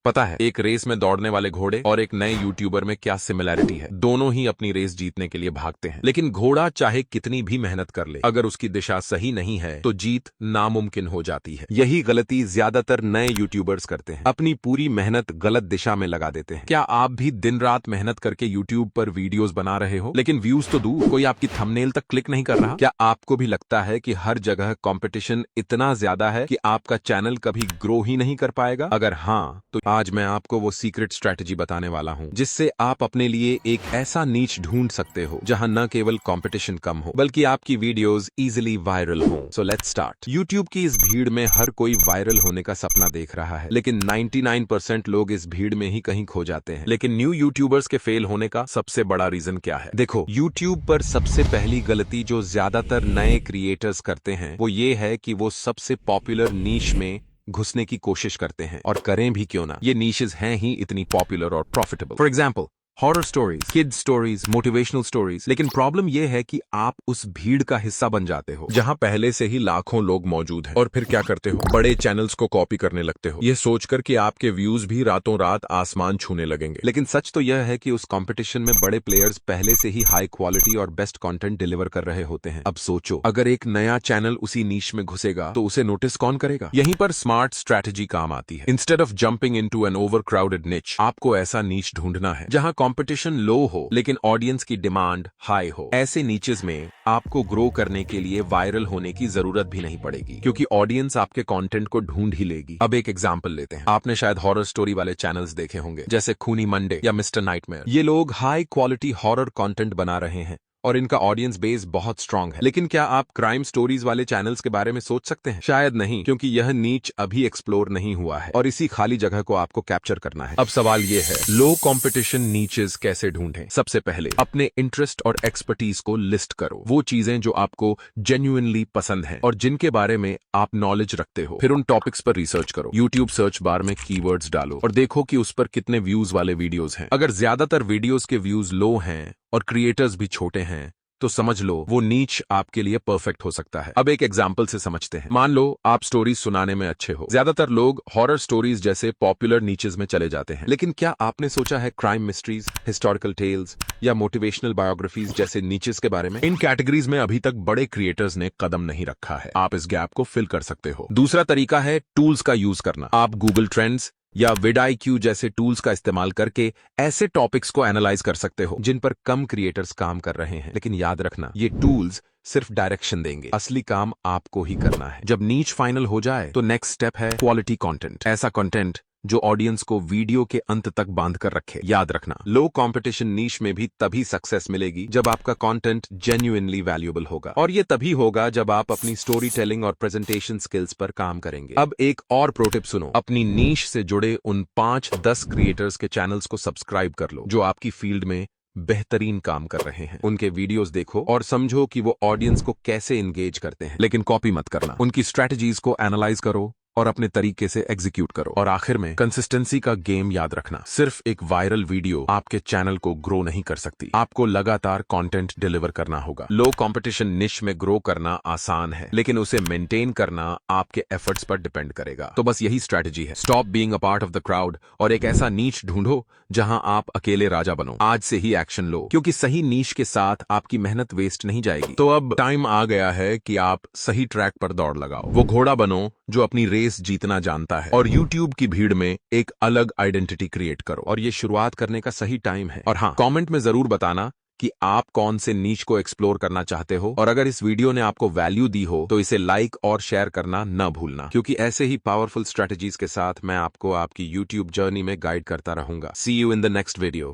पता है एक रेस में दौड़ने वाले घोड़े और एक नए यूट्यूबर में क्या सिमिलैरिटी है? दोनों ही अपनी रेस जीतने के लिए भागते हैं, लेकिन घोड़ा चाहे कितनी भी मेहनत कर ले, अगर उसकी दिशा सही नहीं है तो जीत नामुमकिन हो जाती है। यही गलती ज्यादातर नए यूट्यूबर्स करते हैं, अपनी पूरी मेहनत गलत दिशा में लगा देते हैं। क्या आप भी दिन रात मेहनत करके यूट्यूब पर वीडियोस बना रहे हो, लेकिन व्यूज तो दूर, कोई आपकी थंबनेल तक क्लिक नहीं कर रहा? क्या आपको भी लगता है कि हर जगह कंपटीशन इतना ज्यादा है कि आपका चैनल कभी ग्रो ही नहीं कर पाएगा? अगर हाँ, तो आज मैं आपको वो सीक्रेट स्ट्रेटजी बताने वाला हूं, जिससे आप अपने लिए एक ऐसा नीच ढूंढ सकते हो जहां न केवल कंपटीशन कम हो, बल्कि आपकी वीडियोस इजीली वायरल हो। So let's start. यूट्यूब की इस भीड़ में हर कोई वायरल होने का सपना देख रहा है, लेकिन 99% लोग इस भीड़ में ही कहीं खो जाते हैं। लेकिन न्यू यूट्यूबर्स के फेल होने का सबसे बड़ा रीजन क्या है? देखो, यूट्यूब पर सबसे पहली गलती जो ज्यादातर नए क्रिएटर्स करते हैं वो ये है कि वो सबसे पॉपुलर नीश में घुसने की कोशिश करते हैं, और करें भी क्यों ना, ये नीशेस हैं ही इतनी पॉपुलर और profitable. For example, horror stories, kids stories, motivational stories. लेकिन प्रॉब्लम यह है कि आप उस भीड़ का हिस्सा बन जाते हो जहां पहले से ही लाखों लोग मौजूद हैं, और फिर क्या करते हो? बड़े चैनल्स को कॉपी करने लगते हो, यह सोचकर कि आपके व्यूज भी रातों रात आसमान छूने लगेंगे। लेकिन सच तो यह है कि उस कंपटीशन में बड़े प्लेयर्स पहले से ही हाई क्वालिटी और बेस्ट कंटेंट डिलीवर कर रहे होते हैं। अब सोचो, अगर एक नया चैनल उसी नीश में घुसेगा तो उसे नोटिस कौन करेगा? यहीं पर स्मार्ट स्ट्रैटेजी काम आती है। Instead of jumping into an overcrowded niche, आपको ऐसा नीच ढूंढना है जहां कंपटीशन लो हो लेकिन ऑडियंस की डिमांड हाई हो। ऐसे नीचेस में आपको ग्रो करने के लिए वायरल होने की जरूरत भी नहीं पड़ेगी, क्योंकि ऑडियंस आपके कंटेंट को ढूंढ ही लेगी। अब एक एग्जांपल लेते हैं। आपने शायद हॉरर स्टोरी वाले चैनल्स देखे होंगे, जैसे खूनी मंडे या मिस्टर नाइटमेयर। ये लोग हाई क्वालिटी हॉरर कंटेंट बना रहे हैं और इनका ऑडियंस बेस बहुत स्ट्रांग है। लेकिन क्या आप क्राइम स्टोरीज वाले चैनल्स के बारे में सोच सकते हैं? शायद नहीं, क्योंकि यह नीच अभी एक्सप्लोर नहीं हुआ है और इसी खाली जगह को आपको कैप्चर करना है। अब सवाल यह है, लो कंपटीशन नीचेस कैसे ढूंढें? सबसे पहले अपने इंटरेस्ट और एक्सपर्टीज को लिस्ट करो, वो चीजें जो आपको जेन्युइनली पसंद हैं और जिनके बारे में आप नॉलेज रखते हो। फिर उन टॉपिक्स पर रिसर्च करो। यूट्यूब सर्च बार में कीवर्ड्स डालो और देखो कि उस पर कितने व्यूज वाले वीडियोस हैं। अगर ज्यादातर वीडियोस के व्यूज लो हैं और क्रिएटर्स भी छोटे हैं, तो समझ लो वो नीच आपके लिए परफेक्ट हो सकता है। अब एक एग्जांपल से समझते हैं। मान लो आप स्टोरीज सुनाने में अच्छे हो। ज्यादातर लोग हॉरर स्टोरीज जैसे पॉपुलर नीचेस में चले जाते हैं, लेकिन क्या आपने सोचा है क्राइम मिस्ट्रीज, हिस्टोरिकल टेल्स या मोटिवेशनल बायोग्राफीज जैसे नीचेस के बारे में? इन कैटेगरीज में अभी तक बड़े क्रिएटर्स ने कदम नहीं रखा है। आप इस गैप को फिल कर सकते हो। दूसरा तरीका है टूल्स का यूज करना। आप गूगल ट्रेंड्स या vidIQ जैसे टूल्स का इस्तेमाल करके ऐसे टॉपिक्स को एनालाइज कर सकते हो जिन पर कम क्रिएटर्स काम कर रहे हैं। लेकिन याद रखना, ये टूल्स सिर्फ डायरेक्शन देंगे, असली काम आपको ही करना है। जब नीच फाइनल हो जाए तो नेक्स्ट स्टेप है क्वालिटी कंटेंट। ऐसा कंटेंट जो ऑडियंस को वीडियो के अंत तक बांध कर रखे। याद रखना, लो कंपटीशन नीश में भी तभी सक्सेस मिलेगी जब आपका कंटेंट जेन्युइनली वैल्यूएबल होगा, और ये तभी होगा जब आप अपनी स्टोरी टेलिंग और प्रेजेंटेशन स्किल्स पर काम करेंगे। अब एक और प्रो टिप सुनो। अपनी नीश से जुड़े उन 5-10 क्रिएटर्स के चैनल्स को सब्सक्राइब कर लो जो आपकी फील्ड में बेहतरीन काम कर रहे हैं। उनके वीडियोस देखो और समझो कि वो ऑडियंस को कैसे एंगेज करते हैं, लेकिन कॉपी मत करना। उनकी स्ट्रैटेजीज को एनालाइज करो और अपने तरीके से एग्जीक्यूट करो। और आखिर में कंसिस्टेंसी का गेम याद रखना। सिर्फ एक वायरल वीडियो आपके चैनल को ग्रो नहीं कर सकती। आपको लगातार कंटेंट डिलीवर करना होगा। लो कंपटीशन निश में ग्रो करना आसान है, लेकिन उसे मेंटेन करना आपके एफर्ट्स पर डिपेंड करेगा। तो बस यही स्ट्रैटेजी है। Stop being a part of the crowd और एक ऐसा नीच ढूंढो जहां आप अकेले राजा बनो। आज से ही एक्शन लो, क्योंकि सही नीश के साथ आपकी मेहनत वेस्ट नहीं जाएगी। तो अब टाइम आ गया है कि आप सही ट्रैक पर दौड़ लगाओ। वो घोड़ा बनो जो अपनी रेस जीतना जानता है, और YouTube की भीड़ में एक अलग आइडेंटिटी क्रिएट करो। और ये शुरुआत करने का सही टाइम है। और हाँ, कमेंट में जरूर बताना कि आप कौन से नीच को एक्सप्लोर करना चाहते हो, और अगर इस वीडियो ने आपको वैल्यू दी हो तो इसे लाइक और शेयर करना न भूलना, क्योंकि ऐसे ही पावरफुल स्ट्रेटजीज के साथ मैं आपको आपकी YouTube जर्नी में गाइड करता रहूंगा। See you in the next video.